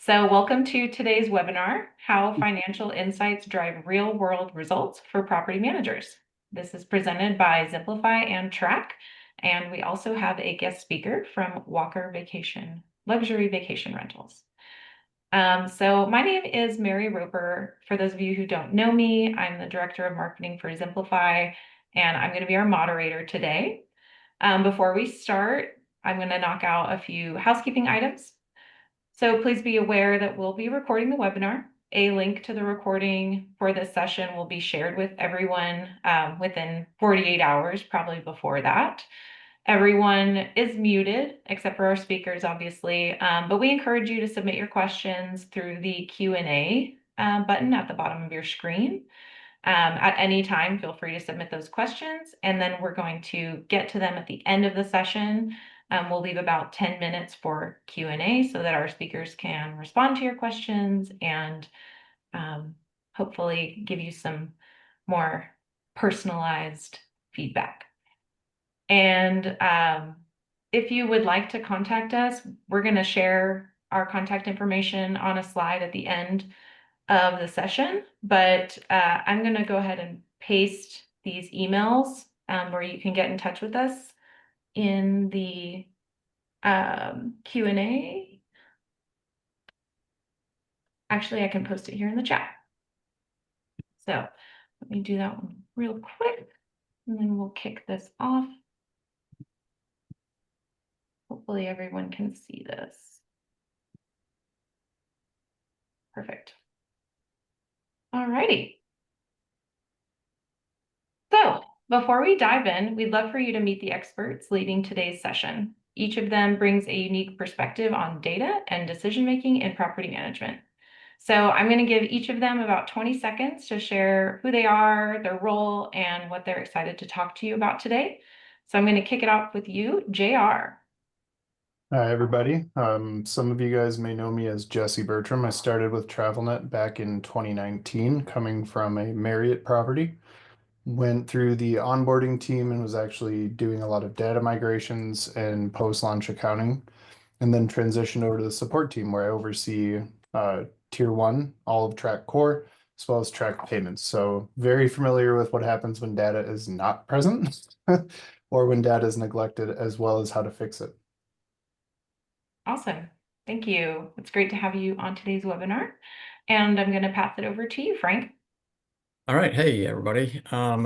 So welcome to today's webinar, How Financial Insights Drive Real-World Results for Property Managers. This is presented by Ximplifi and Track, and we also have a guest speaker from Walker Luxury Vacation Rentals. So my name is Mary Roper. For those of you who don't know me, I'm the Director of Marketing for Ximplifi, and I'm going to be our moderator today. Before we start, I'm going to knock out a few housekeeping items. So please be aware that we'll be recording the webinar. A link to the recording for this session will be shared with everyone within 48 hours, probably before that. Everyone is muted except for our speakers, obviously, but we encourage you to submit your questions through the Q&A button at the bottom of your screen. At any time, feel free to submit those questions, and then we're going to get to them at the end of the session. We'll leave about 10 minutes for Q&A so that our speakers can respond to your questions and hopefully give you some more personalized feedback. And if you would like to contact us, we're going to share our contact information on a slide at the end of the session, but I'm going to go ahead and paste these emails where you can get in touch with us in the Q&A. Actually, I can post it here in the chat. So let me do that one real quick, and then we'll kick this off. Hopefully everyone can see this. Perfect. All righty. So before we dive in, we'd love for you to meet the experts leading today's session. Each of them brings a unique perspective on data and decision-making in property management. So I'm going to give each of them about 20 seconds to share who they are, their role, and what they're excited to talk to you about today. So I'm going to kick it off with you, JR. Hi, everybody. Some of you guys may know me as Jesse Bertram. I started with TravelNet back in 2019, coming from a Marriott property. Went through the onboarding team and was actually doing a lot of data migrations and post-launch accounting, and then transitioned over to the support team where I oversee Tier 1, all of Track Core, as well as Track Payments. So very familiar with what happens when data is not present or when data is neglected, as well as how to fix it. Awesome. Thank you. It's great to have you on today's webinar. And I'm going to pass it over to you, Frank. All right. Hey, everybody. I'm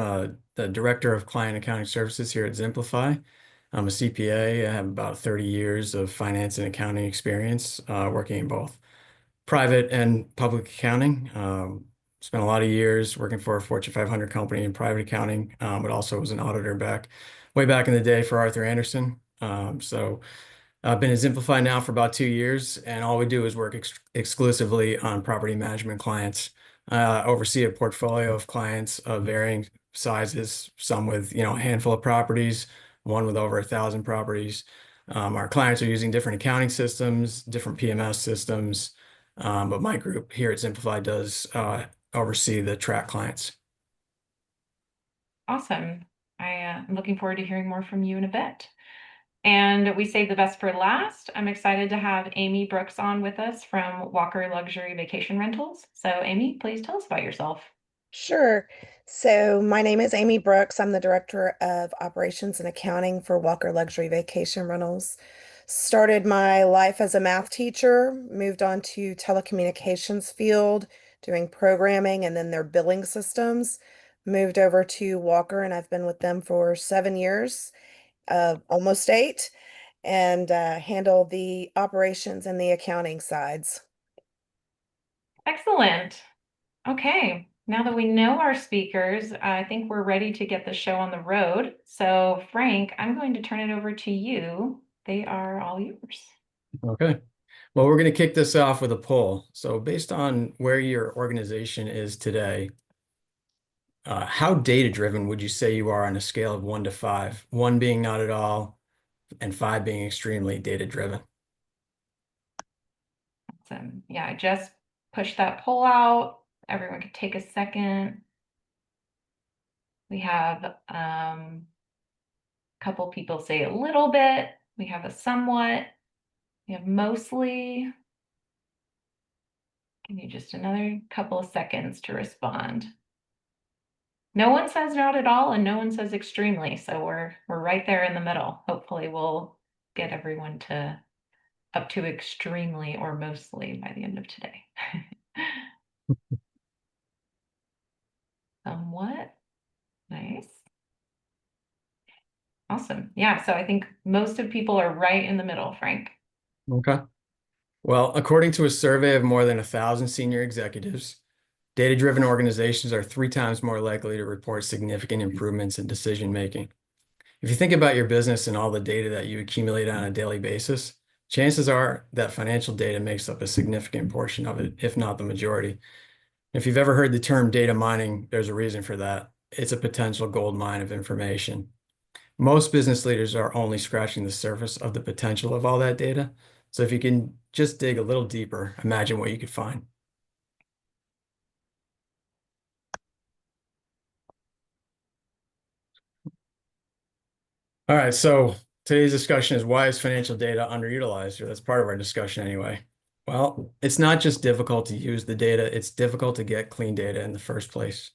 the Director of Client Accounting Services here at Ximplifi. I'm a CPA. I have about 30 years of finance and accounting experience, working in both private and public accounting. Spent a lot of years working for a Fortune 500 company in private accounting, but also was an auditor way back in the day for Arthur Andersen. So I've been at Ximplifi now for about 2 years, and all we do is work exclusively on property management clients. Oversee a portfolio of clients of varying sizes, some with a handful of properties, one with over 1,000 properties. Our clients are using different accounting systems, different PMS systems, but my group here at Ximplifi does oversee the track clients. Awesome. I'm looking forward to hearing more from you in a bit. And we saved the best for last. I'm excited to have Amy Brooks on with us from Walker Luxury Vacation Rentals. So Amy, please tell us about yourself. Sure. So my name is Amy Brooks. I'm the Director of Operations and Accounting for Walker Luxury Vacation Rentals. Started my life as a math teacher, moved on to telecommunications field, doing programming and then their billing systems. Moved over to Walker, and I've been with them for 7 years, almost 8, and handle the operations and the accounting sides. Excellent. Okay. Now that we know our speakers, I think we're ready to get the show on the road. So Frank, I'm going to turn it over to you. They are all yours. Okay. Well, we're going to kick this off with a poll. So based on where your organization is today, how data-driven would you say you are on a scale of 1 to 5? 1 being not at all, and 5 being extremely data-driven. Awesome. Yeah, I just pushed that poll out. Everyone could take a second. We have a couple people say a little bit. We have a somewhat. We have mostly. Give you just another couple of seconds to respond. No one says not at all and no one says extremely, so we're right there in the middle. Hopefully we'll get everyone to up to extremely or mostly by the end of today. Somewhat. Nice. Awesome. Yeah, so I think most of people are right in the middle, Frank. Okay. Well, according to a survey of more than 1,000 senior executives, data-driven organizations are 3 times more likely to report significant improvements in decision making. If you think about your business and all the data that you accumulate on a daily basis, chances are that financial data makes up a significant portion of it, if not the majority. If you've ever heard the term data mining, there's a reason for that. It's a potential gold mine of information. Most business leaders are only scratching the surface of the potential of all that data. So if you can just dig a little deeper, imagine what you could find. All right, so today's discussion is, why is financial data underutilized? Or that's part of our discussion anyway. Well, it's not just difficult to use the data, it's difficult to get clean data in the first place.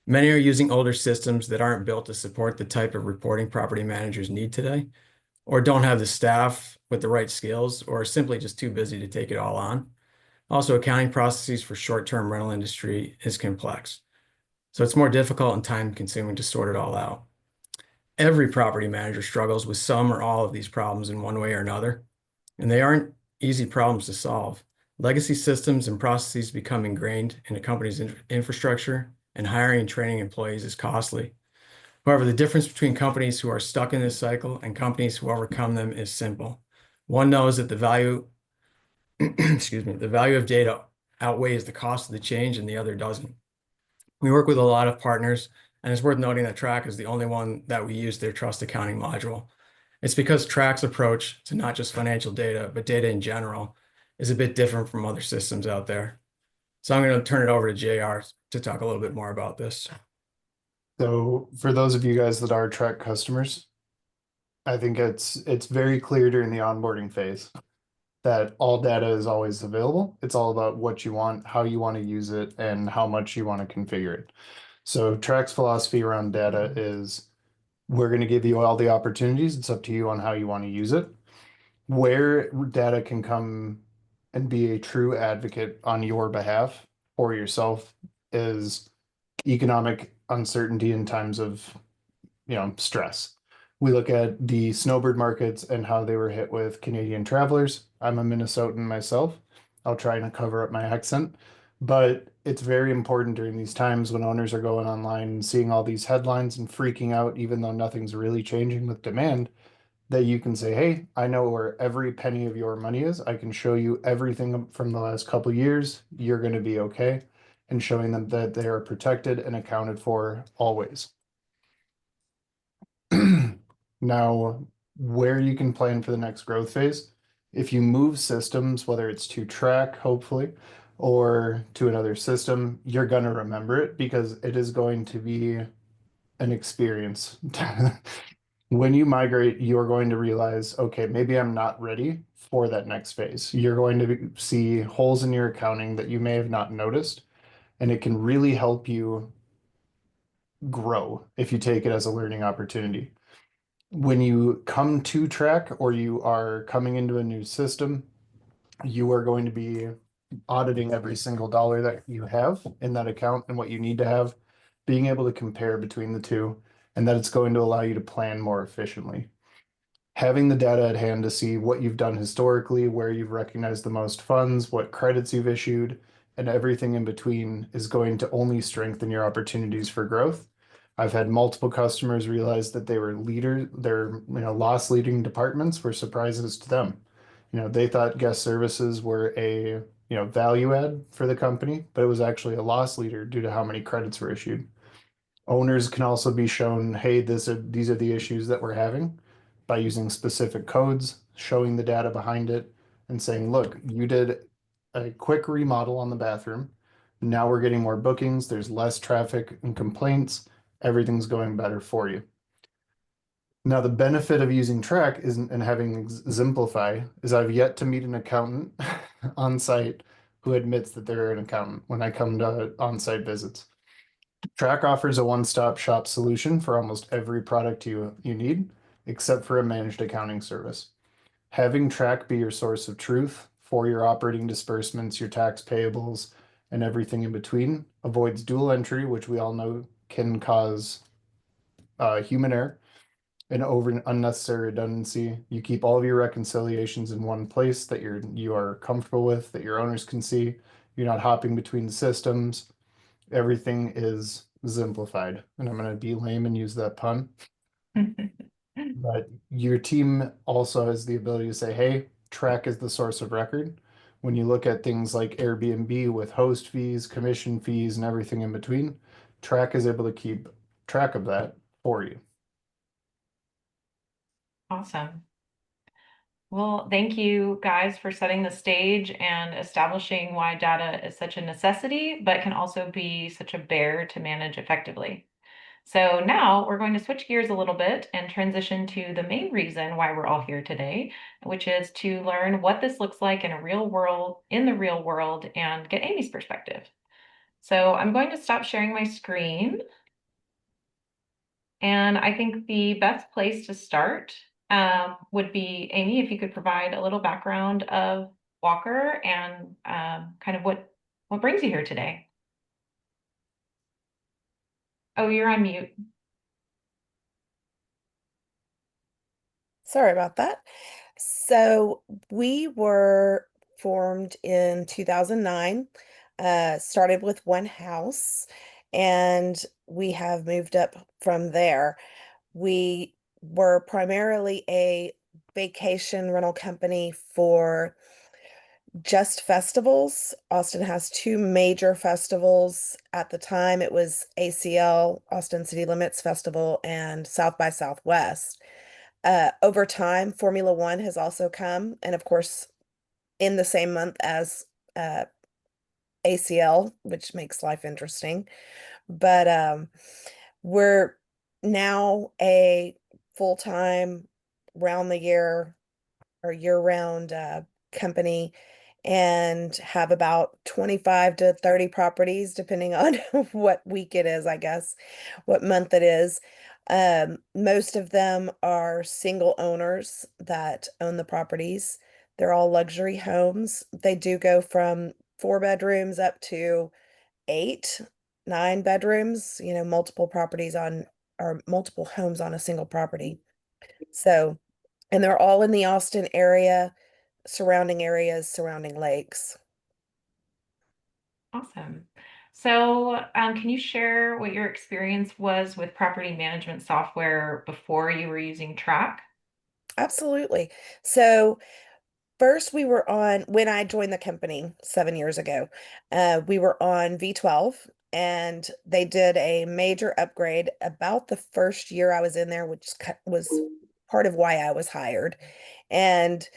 Many are using older systems that aren't built to support the type of reporting property managers need today, or don't have the staff with the right skills, or are simply just too busy to take it all on. Also, accounting processes for short-term rental industry is complex, so it's more difficult and time-consuming to sort it all out. Every property manager struggles with some or all of these problems in one way or another, and they aren't easy problems to solve. Legacy systems and processes become ingrained in a company's infrastructure, and hiring and training employees is costly. However, the difference between companies who are stuck in this cycle and companies who overcome them is simple. One knows that the value, excuse me, the value of data outweighs the cost of the change, and the other doesn't. We work with a lot of partners, and it's worth noting that Track is the only one that we use their trust accounting module. It's because Track's approach to not just financial data, but data in general, is a bit different from other systems out there. So I'm going to turn it over to JR to talk a little bit more about this. So for those of you guys that are Track customers, I think it's very clear during the onboarding phase that all data is always available. It's all about what you want, how you want to use it, and how much you want to configure it. So Track's philosophy around data is, we're going to give you all the opportunities. It's up to you on how you want to use it. Where data can come and be a true advocate on your behalf for yourself is economic uncertainty in times of, stress. We look at the snowbird markets and how they were hit with Canadian travelers. I'm a Minnesotan myself. I'll try and cover up my accent, but it's very important during these times when owners are going online and seeing all these headlines and freaking out, even though nothing's really changing with demand, that you can say, hey, I know where every penny of your money is. I can show you everything from the last couple of years. You're going to be okay. And showing them that they are protected and accounted for always. Now, where you can plan for the next growth phase, if you move systems, whether it's to Track, hopefully, or to another system, you're going to remember it because it is going to be an experience. When you migrate, you're going to realize, okay, maybe I'm not ready for that next phase. You're going to see holes in your accounting that you may have not noticed, and it can really help you grow if you take it as a learning opportunity. When you come to Track or you are coming into a new system, you are going to be auditing every single dollar that you have in that account and what you need to have, being able to compare between the two, and that it's going to allow you to plan more efficiently. Having the data at hand to see what you've done historically, where you've recognized the most funds, what credits you've issued, and everything in between is going to only strengthen your opportunities for growth. I've had multiple customers realize that they were their loss leading departments were surprises to them. They thought guest services were a value add for the company, but it was actually a loss leader due to how many credits were issued. Owners can also be shown, hey, these are the issues that we're having, by using specific codes, showing the data behind it, and saying, look, you did a quick remodel on the bathroom. Now we're getting more bookings. There's less traffic and complaints. Everything's going better for you. Now, the benefit of using Track and having Ximplifi is I've yet to meet an accountant on site who admits that they're an accountant when I come to on-site visits. Track offers a one-stop shop solution for almost every product you need, except for a managed accounting service. Having Track be your source of truth for your operating disbursements, your tax payables, and everything in between avoids dual entry, which we all know can cause human error and over unnecessary redundancy. You keep all of your reconciliations in one place that you are comfortable with, that your owners can see. You're not hopping between systems. Everything is simplified. And I'm going to be lame and use that pun. But your team also has the ability to say, hey, Track is the source of record. When you look at things like Airbnb with host fees, commission fees, and everything in between, Track is able to keep track of that for you. Awesome. Well, thank you guys for setting the stage and establishing why data is such a necessity, but can also be such a bear to manage effectively. So now we're going to switch gears a little bit and transition to the main reason why we're all here today, which is to learn what this looks like in the real world, and get Amy's perspective. So I'm going to stop sharing my screen. And I think the best place to start would be, Amy, if you could provide a little background of Walker and kind of what brings you here today. Oh, you're on mute. Sorry about that. So we were formed in 2009, started with one house, and we have moved up from there. We were primarily a vacation rental company for just festivals. Austin has two major festivals. At the time, it was ACL, Austin City Limits Festival, and South by Southwest. Over time, Formula One has also come, and of course, in the same month as uh, ACL, which makes life interesting. But we're now a full-time, round the year or year-round company and have about 25 to 30 properties, depending on what week it is, I guess, what month it is. Most of them are single owners that own the properties. They're all luxury homes. They do go from 4 bedrooms up to 8, 9 bedrooms, multiple properties on or multiple homes on a single property. So, and they're all in the Austin area, surrounding areas, surrounding lakes. Awesome. So can you share what your experience was with property management software before you were using Track? Absolutely. So first when I joined the company 7 years ago, we were on V12 and they did a major upgrade about the first year I was in there, which was part of why I was hired. And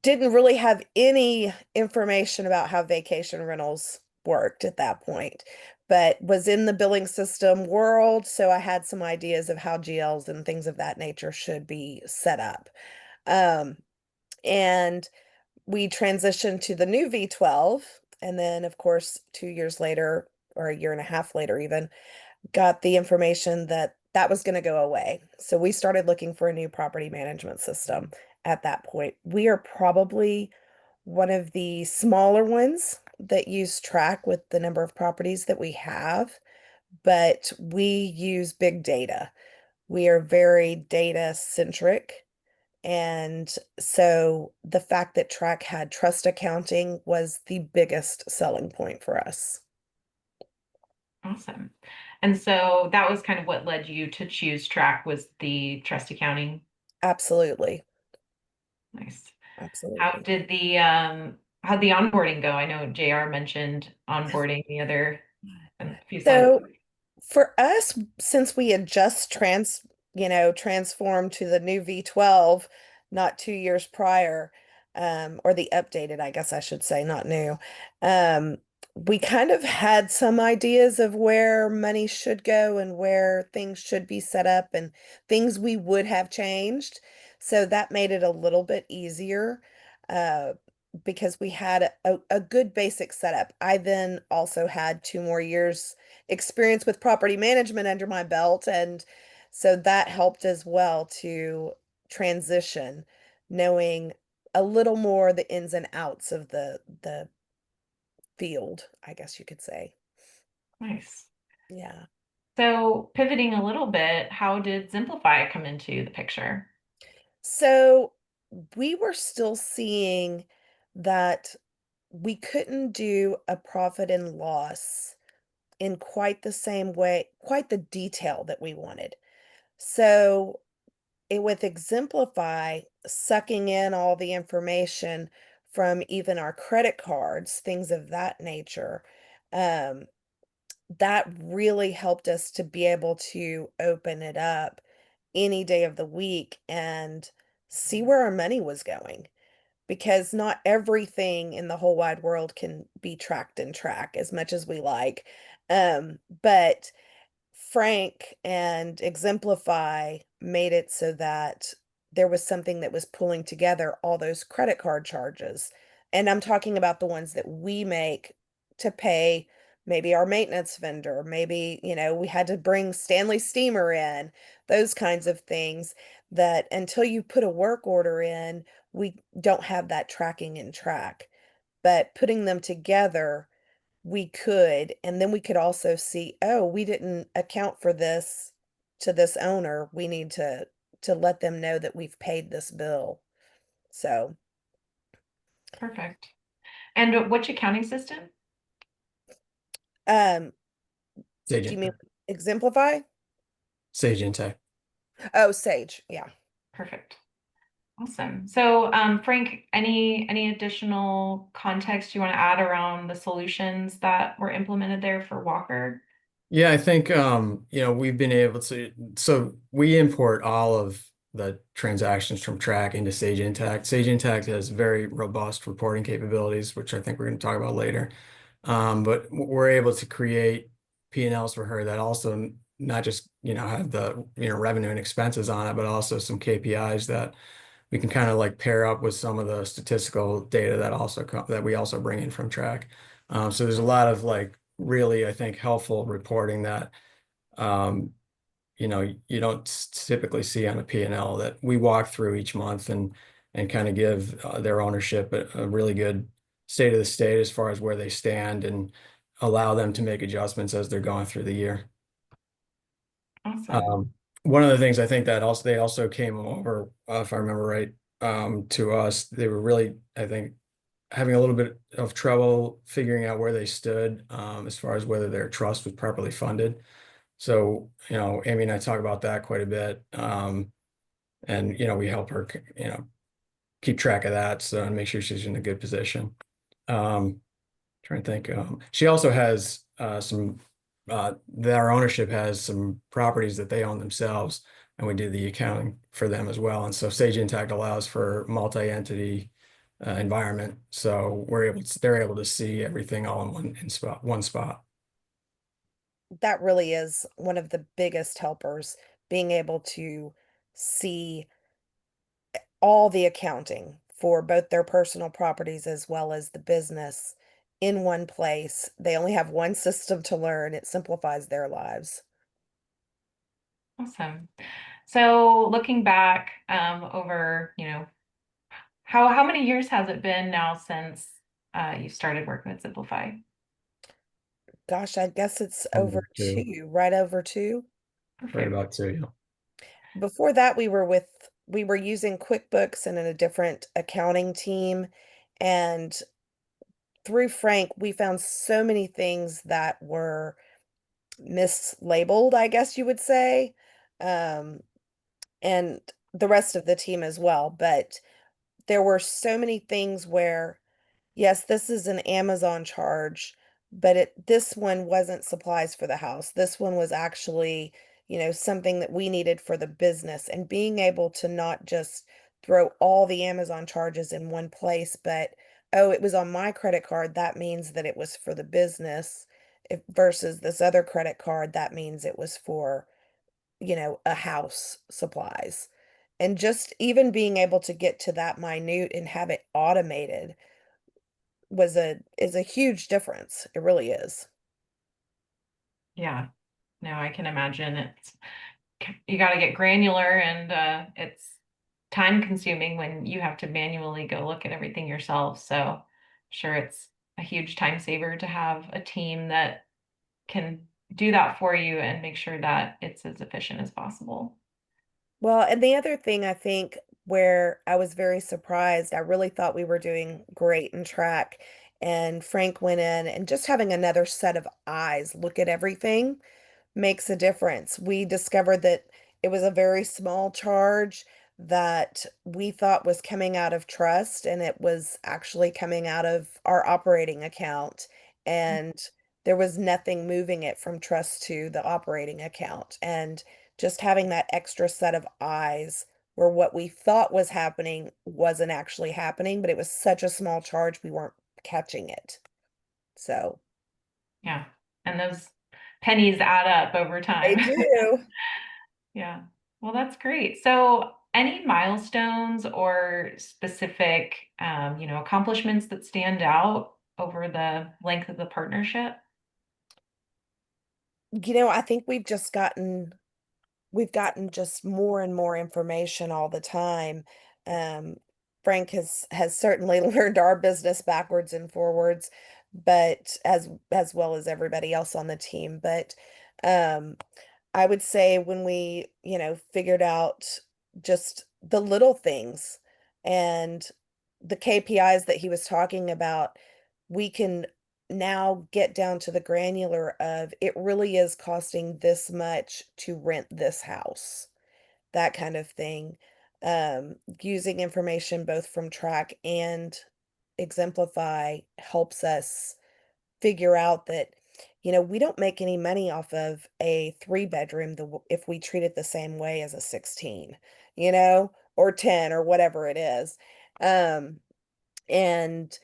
didn't really have any information about how vacation rentals worked at that point, but was in the billing system world, so I had some ideas of how GLs and things of that nature should be set up. Um, and we transitioned to the new V12, and then, of course, 2 years later, or a year and a half later, even got the information that that was going to go away. So we started looking for a new property management system at that point. We are probably one of the smaller ones that use Track with the number of properties that we have, but we use big data. We are very data centric. And so the fact that Track had trust accounting was the biggest selling point for us. Awesome. And so that was kind of what led you to choose Track, was the trust accounting. Absolutely. Nice. Absolutely. How'd the onboarding go? I know JR mentioned onboarding the other a few slides. So for us, since we had just transformed to the new V12 not 2 years prior, or the updated, I guess I should say, not new, we kind of had some ideas of where money should go and where things should be set up and things we would have changed. So that made it a little bit easier. Uh, because we had a good basic setup. I then also had 2 more years experience with property management under my belt, and so that helped as well to transition, knowing a little more the ins and outs of the field, I guess you could say. Nice. Yeah. So pivoting a little bit, how did Ximplifi come into the picture? So we were still seeing that we couldn't do a profit and loss in quite the same way, quite the detail that we wanted. So with Exemplify, sucking in all the information from even our credit cards, things of that nature, um, that really helped us to be able to open it up any day of the week and see where our money was going. Because not everything in the whole wide world can be tracked and track as much as we like. But Frank and Exemplify made it so that there was something that was pulling together all those credit card charges. And I'm talking about the ones that we make to pay maybe our maintenance vendor, maybe, we had to bring Stanley Steamer in, those kinds of things that until you put a work order in, we don't have that tracking and track. But putting them together, we could, and then we could also see, oh, we didn't account for this to this owner. We need to let them know that we've paid this bill. So, Perfect. And which accounting system? um, Sage, do you mean exemplify? Sage Intacct. Oh, Sage. Yeah. Perfect. Awesome. So, Frank, any additional context you want to add around the solutions that were implemented there for Walker? Yeah, I think we've been able to, so we import all of the transactions from Track into Sage Intacct. Sage Intacct has very robust reporting capabilities, which I think we're going to talk about later. But we're able to create P&Ls for her that also not just, have the, revenue and expenses on it, but also some KPIs that we can kind of like pair up with some of the statistical data that that we also bring in from Track. So there's a lot of like really, I think, helpful reporting that um, you don't typically see on a P&L that we walk through each month and kind of give their ownership a really good state of the state as far as where they stand and allow them to make adjustments as they're going through the year. Awesome. One of the things I think that they also came over, if I remember right, to us. They were really, I think, having a little bit of trouble figuring out where they stood as far as whether their trust was properly funded. So, Amy and I talk about that quite a bit. And, we help her, keep track of that so and make sure she's in a good position. Trying to think. She also has our ownership has some properties that they own themselves, and we do the accounting for them as well. And so Sage Intacct allows for multi-entity environment, so they're able to see everything all in one spot. That really is one of the biggest helpers, being able to see all the accounting for both their personal properties as well as the business in one place. They only have one system to learn. It simplifies their lives. Awesome. So looking back over, how many years has it been now since you started working with Ximplifi? Gosh, I guess it's over Over two, right over two. right Perfect. about two. Yeah. Before that, we were using QuickBooks and in a different accounting team. And through Frank, we found so many things that were mislabeled, I guess you would say. Um, and the rest of the team as well. But there were so many things where, yes, this is an Amazon charge, but this one wasn't supplies for the house. This one was actually, something that we needed for the business, and being able to not just throw all the Amazon charges in one place, but oh, it was on my credit card, that means that it was for the business. If versus this other credit card, that means it was for, a house supplies. And just even being able to get to that minute and have it automated is a huge difference. It really is. Yeah, no, I can imagine you got to get granular and it's time consuming when you have to manually go look at everything yourself. So sure, it's a huge time saver to have a team that can do that for you and make sure that it's as efficient as possible. Well, and the other thing I think where I was very surprised, I really thought we were doing great in track, and Frank went in and just having another set of eyes look at everything makes a difference. We discovered that it was a very small charge that we thought was coming out of trust, and it was actually coming out of our operating account. And there was nothing moving it from trust to the operating account. And just having that extra set of eyes where what we thought was happening wasn't actually happening, but it was such a small charge, we weren't catching it. So Yeah. And those pennies add up over they time. do. Yeah. Well, that's great. So, any milestones or specific, accomplishments that stand out over the length of the partnership? I think we've gotten just more and more information all the time. Um, Frank has certainly learned our business backwards and forwards, but as well as everybody else on the team. But um, I would say when we, figured out just the little things and the KPIs that he was talking about, we can now get down to the granular of it really is costing this much to rent this house, that kind of thing. Using information both from Track and Exemplify helps us figure out that, we don't make any money off of a three-bedroom if we treat it the same way as a 16, or 10 or whatever it is. Um, and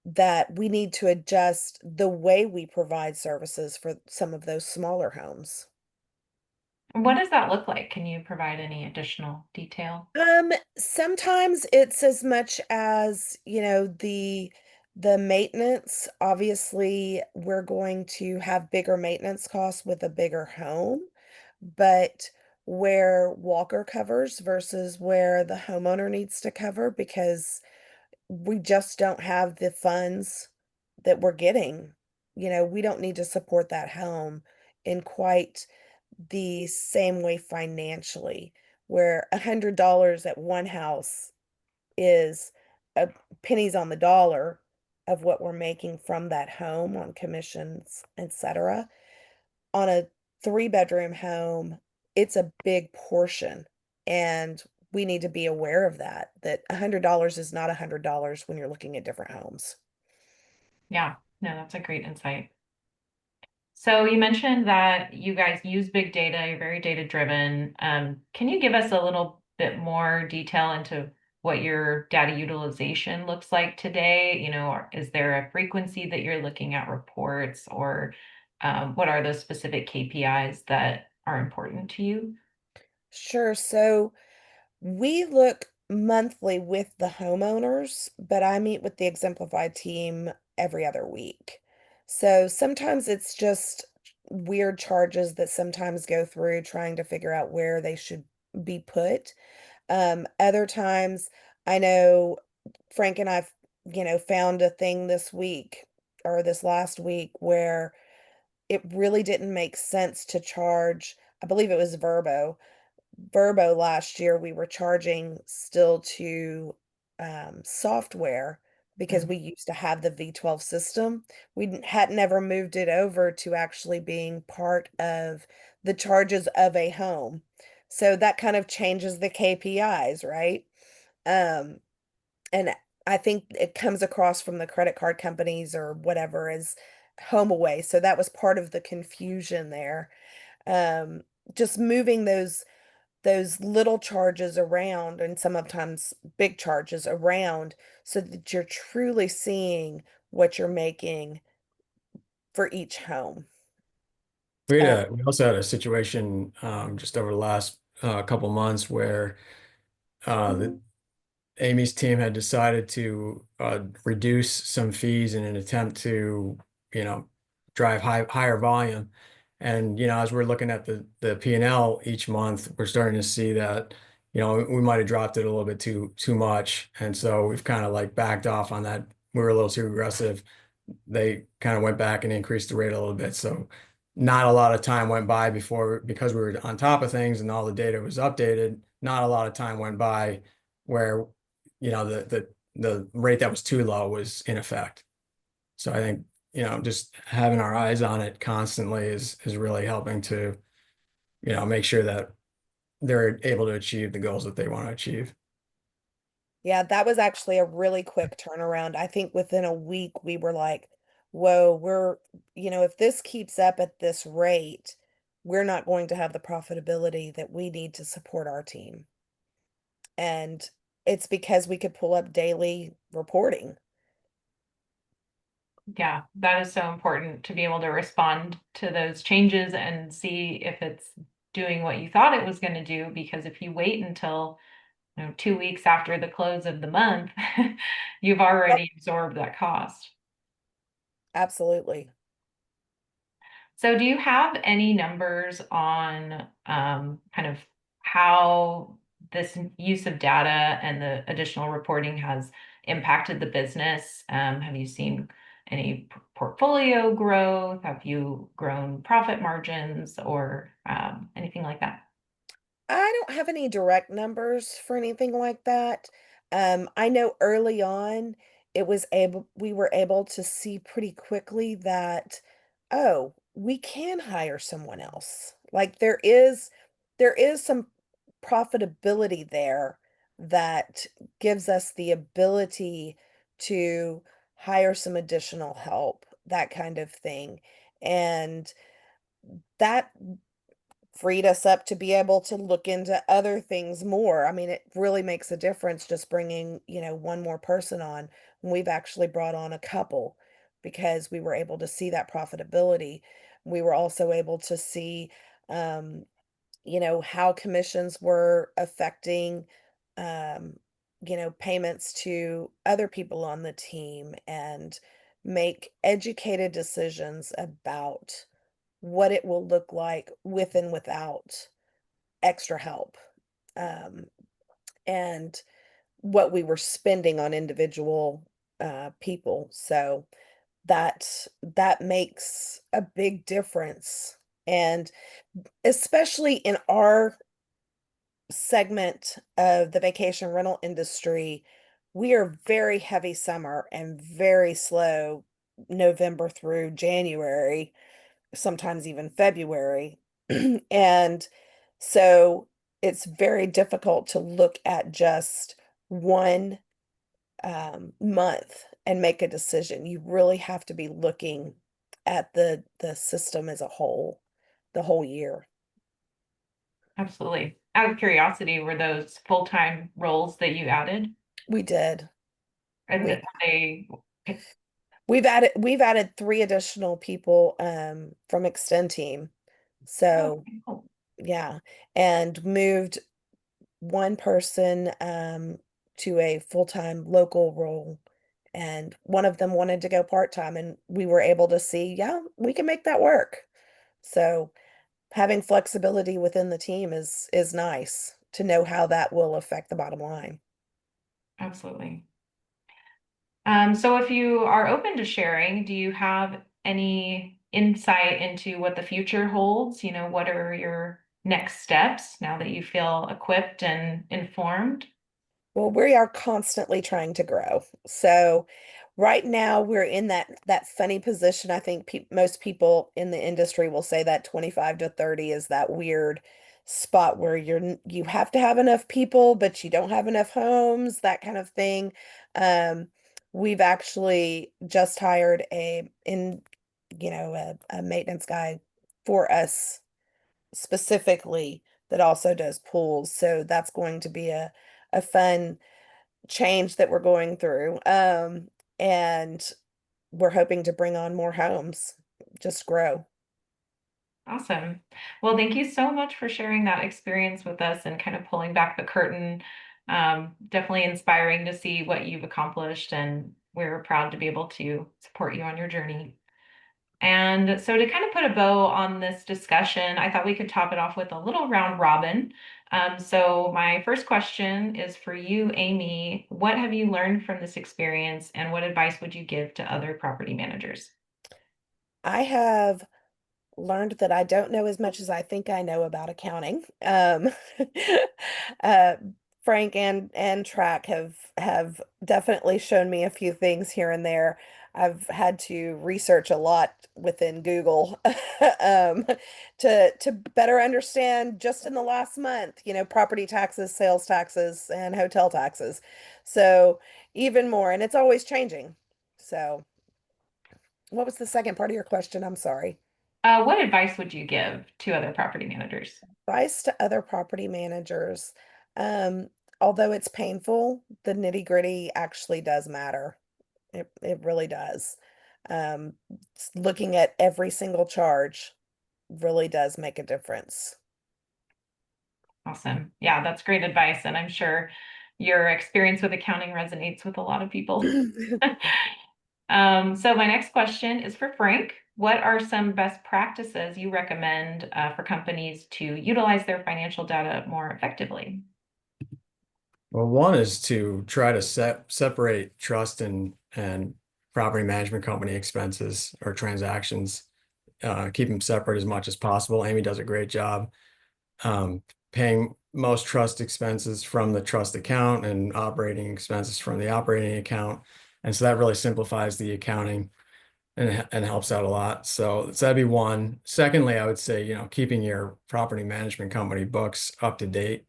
that we need to adjust the way we provide services for some of those smaller homes. What does that look like? Can you provide any additional detail? Sometimes it's as much as, the maintenance. Obviously, we're going to have bigger maintenance costs with a bigger home, but where Walker covers versus where the homeowner needs to cover because we just don't have the funds that we're getting. We don't need to support that home in quite the same way financially, where $100 at one house is a pennies on the dollar of what we're making from that home on commissions, etc. On a three-bedroom home, it's a big portion, and we need to be aware of that $100 is not $100 when you're looking at different homes. Yeah, no, that's a great insight. So you mentioned that you guys use big data, you're very data driven. Can you give us a little bit more detail into what your data utilization looks like today? Is there a frequency that you're looking at reports or what are those specific KPIs that are important to you? Sure. So we look monthly with the homeowners, but I meet with the Exemplified team every other week. So sometimes it's just weird charges that sometimes go through trying to figure out where they should be put. Other times I know Frank and I've, found a thing this week or this last week where it really didn't make sense to charge, I believe it was Verbo last year, we were charging still to software because Mm. we used to have the V12 system. Hadn't ever moved it over to actually being part of the charges of a home. So that kind of changes the KPIs, right? Um, and I think it comes across from the credit card companies or whatever as home away. So that was part of the confusion there. Um, just moving those little charges around and sometimes big charges around so that you're truly seeing what you're making for each home. Uh, We also had a situation just over the last couple months where uh, the, Amy's team had decided to reduce some fees in an attempt to, drive higher volume. And, as we're looking at the P&L each month, we're starting to see that, we might have dropped it a little bit too much. And so we've kind of like backed off on that. We were a little too aggressive. They kind of went back and increased the rate a little bit. So not a lot of time went by because we were on top of things and all the data was updated, not a lot of time went by where the rate that was too low was in effect. So I think, just having our eyes on it constantly is really helping to, make sure that they're able to achieve the goals that they want to achieve. Yeah, that was actually a really quick turnaround. I think within a week we were like, whoa, if this keeps up at this rate, we're not going to have the profitability that we need to support our team. And it's because we could pull up daily reporting. Yeah, that is so important to be able to respond to those changes and see if it's doing what you thought it was going to do. Because if you wait until 2 weeks after the close of the month, you've already absorbed that cost. Absolutely. So do you have any numbers on kind of how this use of data and the additional reporting has impacted the business? Have you seen any portfolio growth? Have you grown profit margins or anything like that? I don't have any direct numbers for anything like that. I know early on we were able to see pretty quickly that, oh, we can hire someone else. Like there is some profitability there that gives us the ability to hire some additional help, that kind of thing. And that freed us up to be able to look into other things more. I mean, it really makes a difference just bringing, one more person on. We've actually brought on a couple because we were able to see that profitability. We were also able to see, um, how commissions were affecting, um, payments to other people on the team and make educated decisions about what it will look like with and without extra help, um, and what we were spending on individual people. So that makes a big difference. And especially in our segment of the vacation rental industry, we are very heavy summer and very slow November through January, sometimes even February. And so it's very difficult to look at just one month and make a decision. You really have to be looking at the system as a whole, the whole year. Absolutely. Out of curiosity, were those full-time roles that you added? We did. And We they, we've added 3 additional people from Extend Team. oh, So cool. yeah, and moved one person to a full-time local role, and one of them wanted to go part-time, and we were able to see, yeah, we can make that work. So having flexibility within the team is nice to know how that will affect the bottom line. Absolutely. So if you are open to sharing, do you have any insight into what the future holds? What are your next steps now that you feel equipped and informed? Well, we are constantly trying to grow. So right now we're in that funny position. I think most people in the industry will say that 25 to 30 is that weird spot where you have to have enough people, but you don't have enough homes, that kind of thing. Um, we've actually just hired a maintenance guy for us specifically that also does pools. So that's going to be a fun change that we're going through. And we're hoping to bring on more homes, just grow. Awesome. Well, thank you so much for sharing that experience with us and kind of pulling back the curtain Definitely inspiring to see what you've accomplished, and we're proud to be able to support you on your journey. And so to kind of put a bow on this discussion, I thought we could top it off with a little round robin. So my first question is for you, Amy. What have you learned from this experience, and what advice would you give to other property managers? I have learned that I don't know as much as I think I know about accounting. Uh, Frank and Track have definitely shown me a few things here and there. I've had to research a lot within Google um, to better understand just in the last month, property taxes, sales taxes, and hotel taxes. So even more, and it's always changing. So what was the second part of your question? I'm sorry. What advice would you give to other property managers? Advice to other property managers. Um, Although it's painful, the nitty-gritty actually does matter. It really does. Looking at every single charge really does make a difference. Awesome. Yeah, that's great advice. And I'm sure your experience with accounting resonates with a lot of people. So my next question is for Frank. What are some best practices you recommend for companies to utilize their financial data more effectively? Well, one is to try to separate trust and property management company expenses or transactions. Keep them separate as much as possible. Amy does a great job um, paying most trust expenses from the trust account and operating expenses from the operating account. And so that really simplifies the accounting and helps out a lot. So that'd be one. Secondly, I would say, keeping your property management company books up to date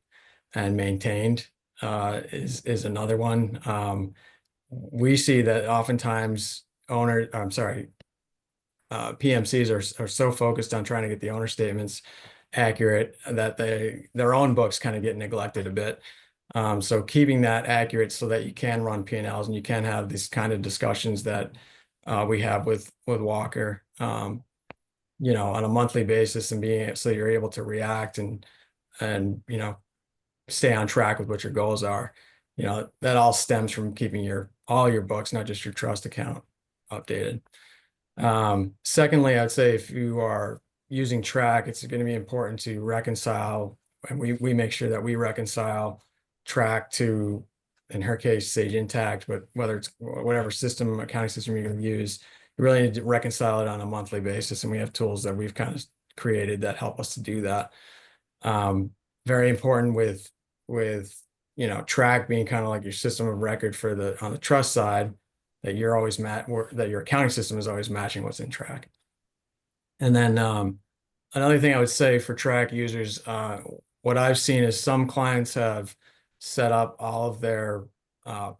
and maintained is another one. We see that oftentimes PMCs are so focused on trying to get the owner statements accurate that their own books kind of get neglected a bit. So keeping that accurate so that you can run P&Ls and you can have these kind of discussions that we have with Walker, on a monthly basis, and so you're able to react and stay on track with what your goals are. That all stems from keeping all your books, not just your trust account, updated. Secondly, I'd say if you are using Track, it's going to be important to reconcile, and we make sure that we reconcile Track to, in her case, Sage Intact, but whether it's whatever accounting system you're going to use, you really need to reconcile it on a monthly basis, and we have tools that we've kind of created that help us to do that. Very important with Track being kind of like your system of record on the trust side, that you're always that your accounting system is always matching what's in Track. And then another thing I would say for Track users, what I've seen is some clients have set up all of their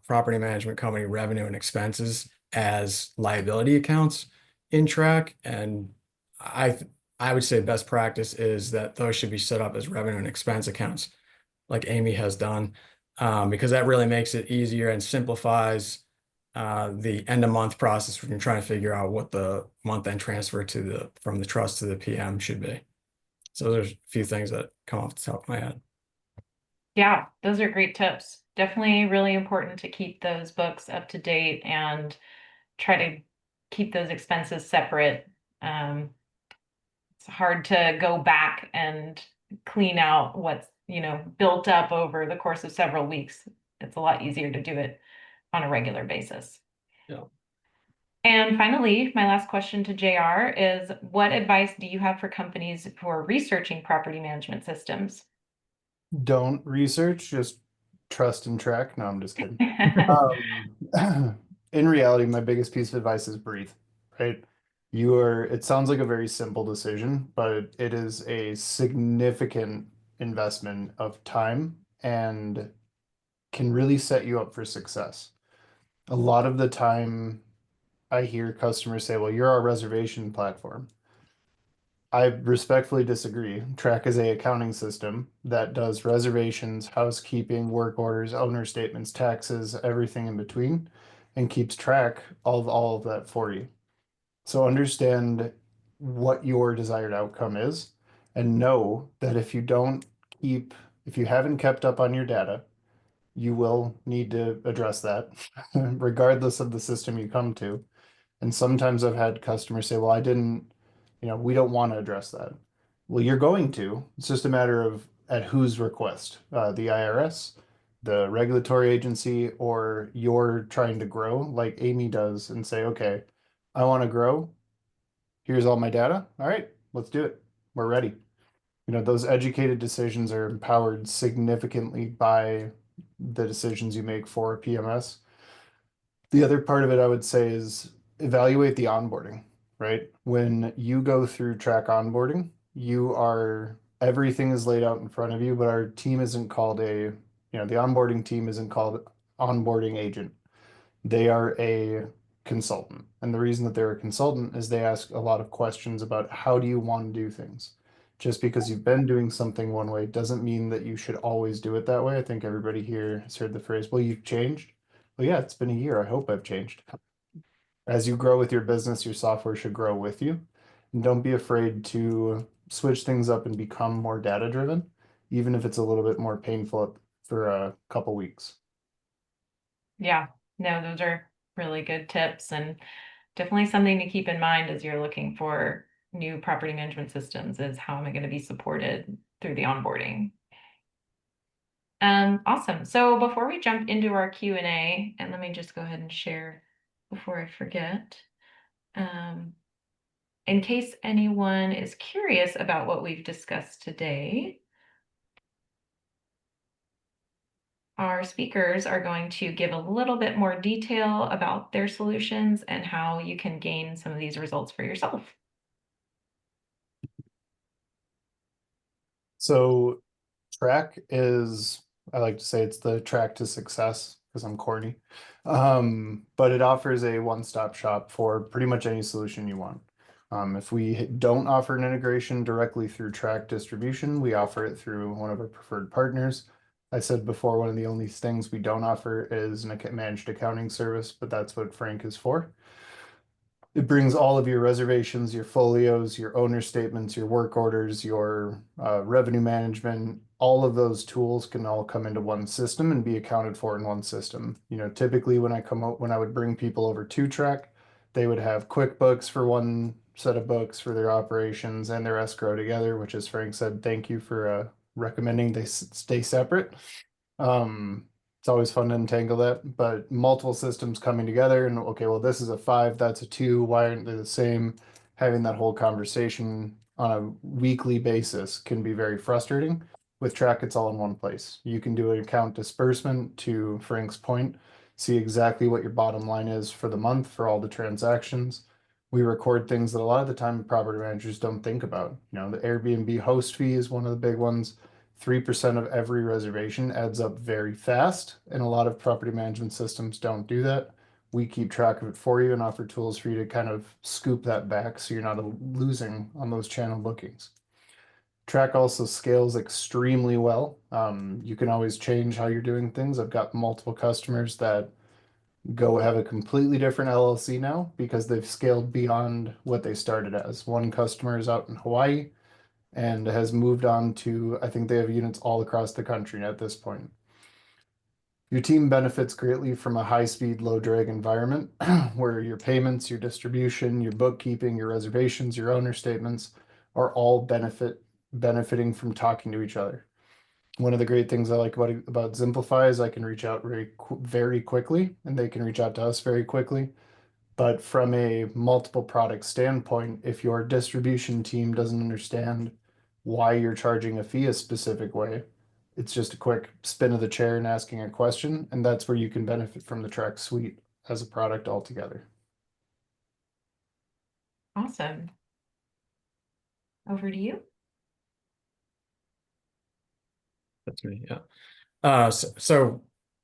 property management company revenue and expenses as liability accounts in Track, and I would say best practice is that those should be set up as revenue and expense accounts, like Amy has done, because that really makes it easier and simplifies the end of month process when you're trying to figure out what the month end transfer from the trust to the PM should be. So there's a few things that come off the top of my head. Yeah, those are great tips. Definitely really important to keep those books up to date and try to keep those expenses separate. It's hard to go back and clean out what's, built up over the course of several weeks. It's a lot easier to do it on a regular basis. Yeah. And finally, my last question to JR is, what advice do you have for companies who are researching property management systems? Don't research, just trust and track. No, I'm just kidding. In reality, my biggest piece of advice is breathe, right? It sounds like a very simple decision, but it is a significant investment of time and can really set you up for success. A lot of the time, I hear customers say, well, you're our reservation platform. I respectfully disagree. Track is a accounting system that does reservations, housekeeping, work orders, owner statements, taxes, everything in between, and keeps track of all of that for you. So understand what your desired outcome is, and know that if you haven't kept up on your data, you will need to address that regardless of the system you come to. And sometimes I've had customers say, well, I didn't, we don't want to address that. Well, you're going to. It's just a matter of at whose request, the IRS, the regulatory agency, or you're trying to grow like Amy does and say, okay, I want to grow. Here's all my data. All right, let's do it. We're ready. Those educated decisions are empowered significantly by the decisions you make for PMS. The other part of it, I would say, is evaluate the onboarding, right? When you go through track onboarding, everything is laid out in front of you, but our team isn't called the onboarding team isn't called onboarding agent. They are a consultant. And the reason that they're a consultant is they ask a lot of questions about how do you want to do things. Just because you've been doing something one way doesn't mean that you should always do it that way. I think everybody here has heard the phrase, well, you've changed. Well, yeah, it's been a year. I hope I've changed. As you grow with your business, your software should grow with you. And don't be afraid to switch things up and become more data driven, even if it's a little bit more painful for a couple weeks. Yeah, no, those are really good tips and definitely something to keep in mind as you're looking for new property management systems is how am I going to be supported through the onboarding. Awesome. So before we jump into our Q&A, and let me just go ahead and share before I forget. In case anyone is curious about what we've discussed today, our speakers are going to give a little bit more detail about their solutions and how you can gain some of these results for yourself. So track is, I like to say it's the track to success because I'm corny. But it offers a one-stop shop for pretty much any solution you want. If we don't offer an integration directly through track distribution, we offer it through one of our preferred partners. I said before, one of the only things we don't offer is an managed accounting service, but that's what Frank is for. It brings all of your reservations, your folios, your owner statements, your work orders, your revenue management, all of those tools can all come into one system and be accounted for in one system. Typically when I would bring people over to Track, they would have QuickBooks for one set of books for their operations and their escrow together, which, as Frank said, thank you for recommending they stay separate. It's always fun to untangle that, but multiple systems coming together and okay, well, this is a 5, that's a 2, why aren't they the same? Having that whole conversation on a weekly basis can be very frustrating. With Track, it's all in one place. You can do an account disbursement to Frank's point, see exactly what your bottom line is for the month for all the transactions. We record things that a lot of the time property managers don't think about. The Airbnb host fee is one of the big ones. 3% of every reservation adds up very fast, and a lot of property management systems don't do that. We keep track of it for you and offer tools for you to kind of scoop that back so you're not losing on those channel bookings. Track also scales extremely well. You can always change how you're doing things. I've got multiple customers that go have a completely different LLC now because they've scaled beyond what they started as. One customer is out in Hawaii and has moved on to, I think they have units all across the country at this point. Your team benefits greatly from a high-speed, low-drag environment where your payments, your distribution, your bookkeeping, your reservations, your owner statements are all benefiting from talking to each other. One of the great things I like about Ximplifi is I can reach out very quickly, and they can reach out to us very quickly. But from a multiple product standpoint, if your distribution team doesn't understand why you're charging a fee a specific way, it's just a quick spin of the chair and asking a question, and that's where you can benefit from the Track suite as a product altogether. Awesome. Over to you. That's me, yeah. So,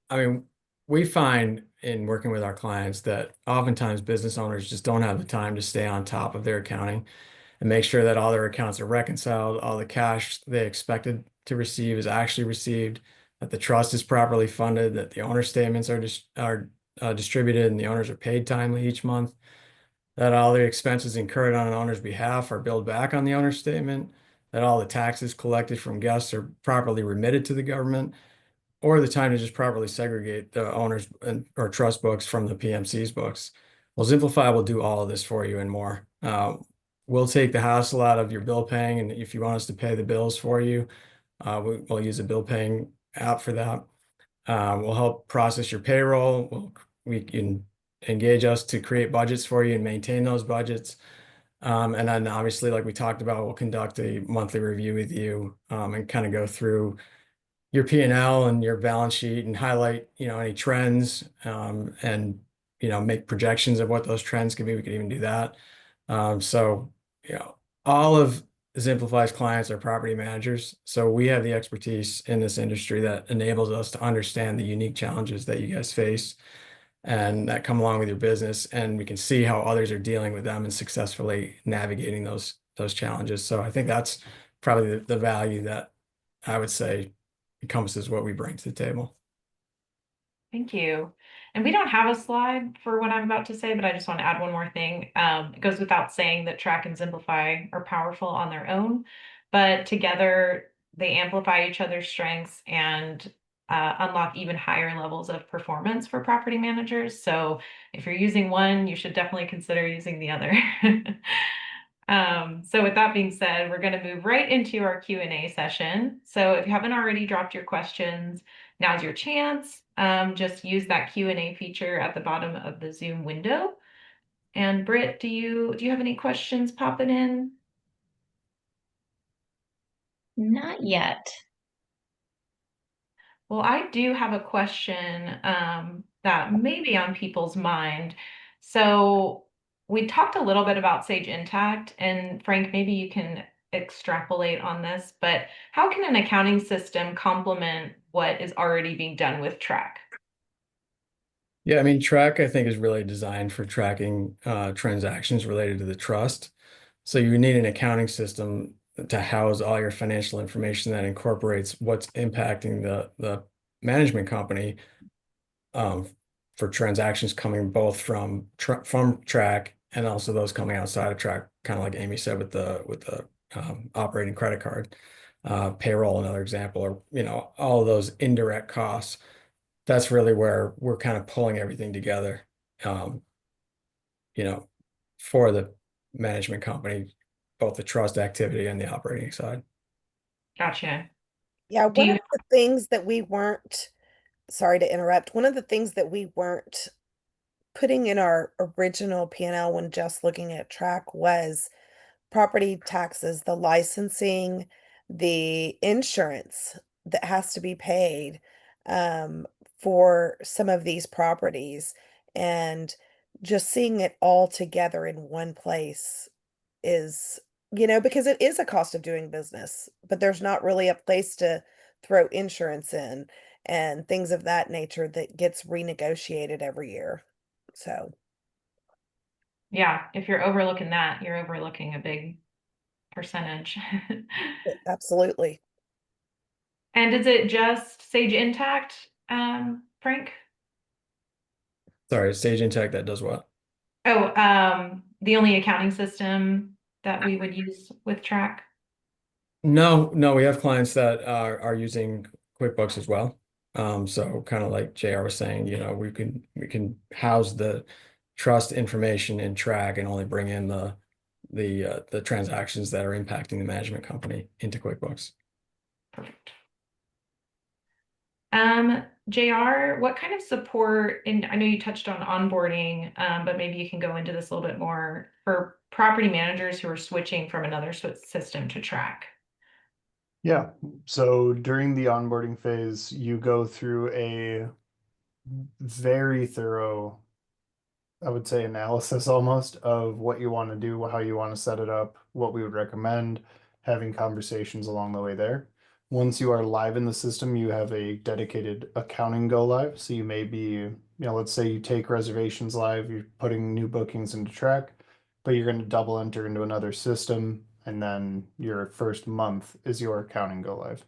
I mean, we find in working with our clients that oftentimes business owners just don't have the time to stay on top of their accounting and make sure that all their accounts are reconciled, all the cash they expected to receive is actually received, that the trust is properly funded, that the owner statements are distributed and the owners are paid timely each month, that all the expenses incurred on an owner's behalf are billed back on the owner statement, that all the taxes collected from guests are properly remitted to the government, or the time to just properly segregate the owners or trust books from the PMC's books. Well, Ximplifi will do all of this for you and more. We'll take the hassle out of your bill paying, and if you want us to pay the bills for you, we'll use a bill paying app for that. We'll help process your payroll. We can engage us to create budgets for you and maintain those budgets. And then obviously, like we talked about, we'll conduct a monthly review with you and kind of go through your P&L and your balance sheet and highlight, any trends and, make projections of what those trends could be. We could even do that. So, all of Ximplifi's clients are property managers. So we have the expertise in this industry that enables us to understand the unique challenges that you guys face and that come along with your business. And we can see how others are dealing with them and successfully navigating those challenges. So I think that's probably the value that I would say encompasses what we bring to the table. Thank you. And we don't have a slide for what I'm about to say, but I just want to add one more thing. It goes without saying that Track and Ximplifi are powerful on their own, but together they amplify each other's strengths and unlock even higher levels of performance for property managers. So if you're using one, you should definitely consider using the other. So with that being said, we're going to move right into our Q&A session. So if you haven't already dropped your questions, now's your chance. Just use that Q&A feature at the bottom of the Zoom window. And Britt, do you have any questions popping in? Not yet. Well, I do have a question that may be on people's mind. So we talked a little bit about Sage Intact, and Frank, maybe you can extrapolate on this, but how can an accounting system complement what is already being done with Track? Yeah, I mean, Track, I think, is really designed for tracking transactions related to the trust. So you need an accounting system to house all your financial information that incorporates what's impacting the management company for transactions coming both from Track and also those coming outside of Track, kind of like Amy said with the operating credit card, payroll, another example, or all of those indirect costs. That's really where we're kind of pulling everything together, for the management company, both the trust activity and the operating side. Gotcha. Yeah, Do one you of the things that we weren't, sorry to interrupt, one of the things that we weren't putting in our original P&L when just looking at Track was property taxes, the licensing, the insurance that has to be paid for some of these properties, and just seeing it all together in one place is, because it is a cost of doing business, but there's not really a place to throw insurance in and things of that nature that gets renegotiated every year. So, yeah, if you're overlooking that, you're overlooking a big percentage. absolutely. And is it just Sage Intact, Frank? Sorry, Sage Intacct, that does what? Oh, the only accounting system that we would use with Track? No, we have clients that are using QuickBooks as well. So kind of like JR was saying, we can house the trust information in Track and only bring in the transactions that are impacting the management company into QuickBooks. Perfect. JR, what kind of support, and I know you touched on onboarding, but maybe you can go into this a little bit more for property managers who are switching from another system to Track? Yeah, so during the onboarding phase, you go through a very thorough, I would say, analysis almost of what you want to do, how you want to set it up, what we would recommend, having conversations along the way there. Once you are live in the system, you have a dedicated accounting go live. So you may be, let's say you take reservations live, you're putting new bookings into Track, but you're going to double enter into another system, and then your first month is your accounting go live.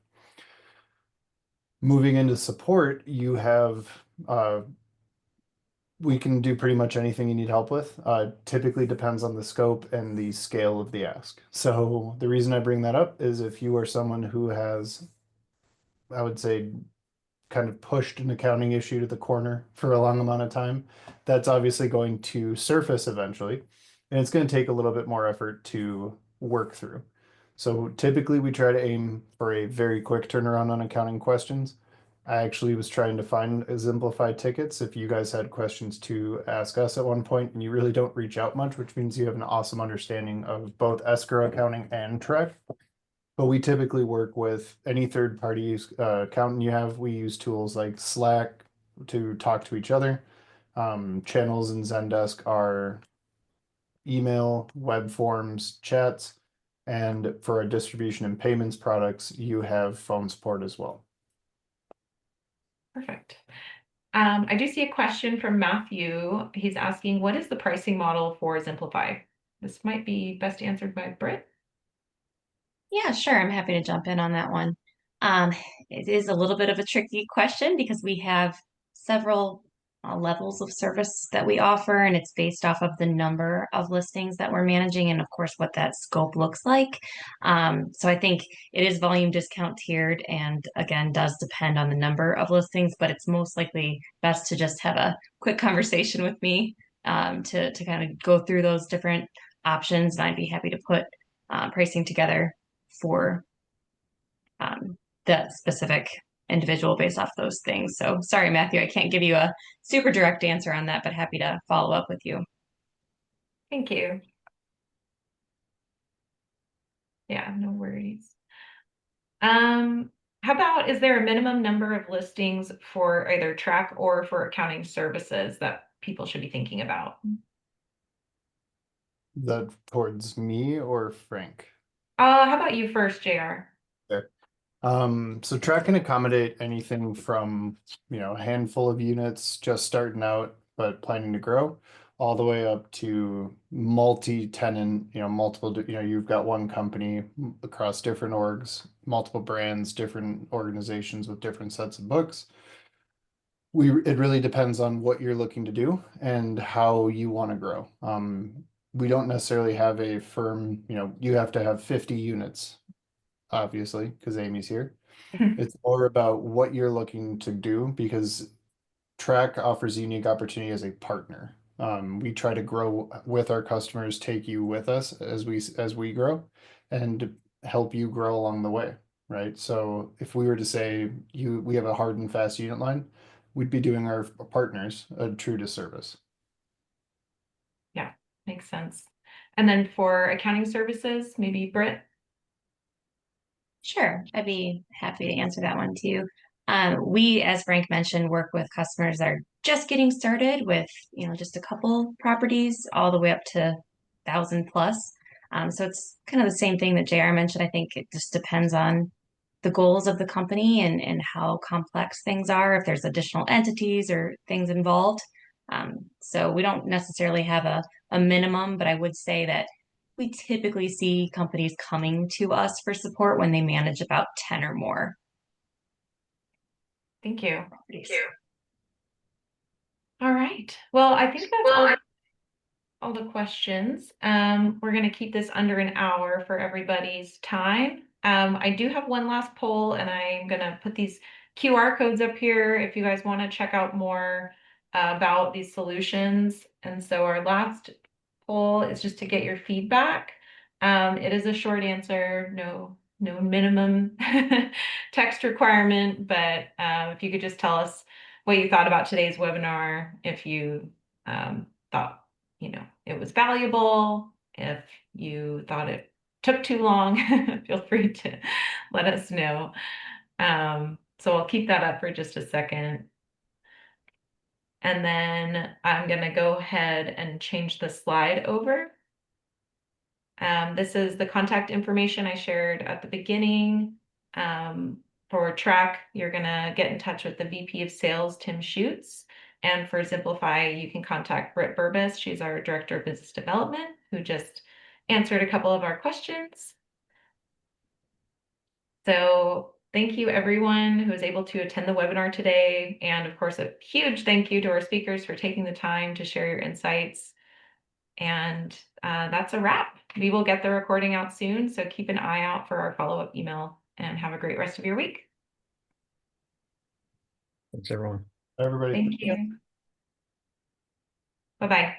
Moving into support, you have we can do pretty much anything you need help with. Typically depends on the scope and the scale of the ask. So the reason I bring that up is if you are someone who has, I would say, kind of pushed an accounting issue to the corner for a long amount of time. That's obviously going to surface eventually, and it's going to take a little bit more effort to work through. So typically we try to aim for a very quick turnaround on accounting questions. I actually was trying to find Ximplifi tickets if you guys had questions to ask us at one point and you really don't reach out much, which means you have an awesome understanding of both escrow accounting and TREC. But we typically work with any third party accountant you have. We use tools like Slack to talk to each other. Channels in Zendesk are email, web forms, chats, and for our distribution and payments products, you have phone support as well. Perfect. I do see a question from Matthew. He's asking, what is the pricing model for Ximplifi? This might be best answered by Britt. Yeah, sure. I'm happy to jump in on that one. Um, it is a little bit of a tricky question because we have several levels of service that we offer, and it's based off of the number of listings that we're managing and, of course, what that scope looks like. So I think it is volume discount tiered and, again, does depend on the number of listings, but it's most likely best to just have a quick conversation with me to kind of go through those different options, and I'd be happy to put pricing together for the specific individual based off those things. So sorry, Matthew, I can't give you a super direct answer on that, but happy to follow up with you. Thank you. Yeah, no worries. How about, is there a minimum number of listings for either TREC or for accounting services that people should be thinking about? That towards me or Frank? How about you first, JR? So TREC can accommodate anything from, a handful of units just starting out, but planning to grow, all the way up to multi-tenant, multiple, you've got one company across different orgs, multiple brands, different organizations with different sets of books. It really depends on what you're looking to do and how you want to grow. We don't necessarily have a firm, you have to have 50 units, obviously, because Amy's here. It's more about what you're looking to do because TREC offers a unique opportunity as a partner. We try to grow with our customers, take you with us as we grow, and help you grow along the way, right? So if we were to say we have a hard and fast unit line, we'd be doing our partners a true disservice. Yeah, makes sense. And then for accounting services, maybe Britt? Sure, I'd be happy to answer that one too. We, as Frank mentioned, work with customers that are just getting started with, just a couple properties all the way up to 1,000 plus. So it's kind of the same thing that JR mentioned. I think it just depends on the goals of the company and how complex things are, if there's additional entities or things involved. So we don't necessarily have a minimum, but I would say that we typically see companies coming to us for support when they manage about 10 or more. Thank you. Properties. All right. Well, I think that's all the questions. We're going to keep this under an hour for everybody's time. I do have one last poll, and I'm going to put these QR codes up here if you guys want to check out more about these solutions. And so our last poll is just to get your feedback. It is a short answer, no minimum text requirement, but if you could just tell us what you thought about today's webinar, if you thought it was valuable, if you thought it took too long, feel free to let us know. So I'll keep that up for just a second. And then I'm going to go ahead and change the slide over. This is the contact information I shared at the beginning. For TREC, you're going to get in touch with the VP of Sales, Tim Schutz. And for Ximplifi, you can contact Britt Burbis. She's our Director of Business Development, who just answered a couple of our questions. So thank you, everyone who was able to attend the webinar today. And of course, a huge thank you to our speakers for taking the time to share your insights. And that's a wrap. We will get the recording out soon, so keep an eye out for our follow-up email and have a great rest of your week. Thanks, everyone. Everybody. Thank you. Bye-bye.